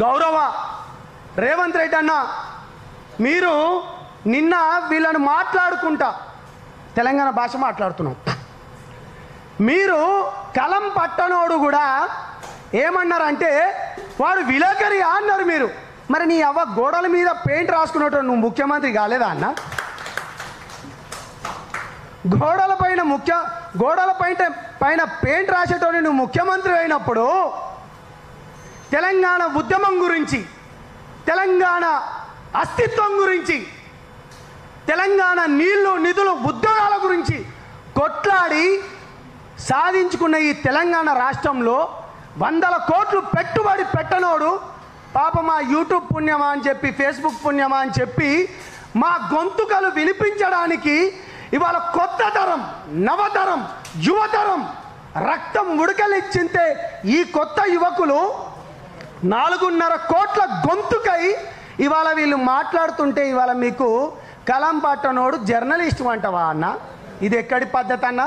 గౌరవ రేవంత్ రెడ్డి అన్న, మీరు నిన్న వీళ్ళని మాట్లాడుకుంటా తెలంగాణ భాష మాట్లాడుతున్నాం. మీరు కలం పట్టనోడు కూడా ఏమన్నారంటే వాడు విలేకరి అన్నారు మీరు. మరి నీ అవ్వ గోడల మీద పెయింట్ రాసుకున్నట్టు నువ్వు ముఖ్యమంత్రి కాలేదా అన్న? గోడల పైన పెయింట్ రాసేటోని నువ్వు ముఖ్యమంత్రి అయినప్పుడు తెలంగాణ ఉద్యమం గురించి, తెలంగాణ అస్తిత్వం గురించి, తెలంగాణ నీళ్లు నిధులు ఉద్యోగాల గురించి కొట్లాడి సాధించుకున్న ఈ తెలంగాణ రాష్ట్రంలో 100 కోట్లు పెట్టుబడి పెట్టనోడు పాప మా యూట్యూబ్ పుణ్యమా అని చెప్పి, ఫేస్బుక్ పుణ్యమా అని చెప్పి మా గొంతుకలు వినిపించడానికి ఇవాళ కొత్త తరం, నవతరం, యువతరం రక్తం ఉడకలిచ్చింతే ఈ కొత్త యువకులు 4.5 కోట్ల గొంతుకై ఇవాళ వీళ్ళు మాట్లాడుతుంటే ఇవాళ మీకు కలం పట్టనోడు జర్నలిస్ట్ అంటవా అన్న? ఇది ఎక్కడి పద్ధతి అన్న?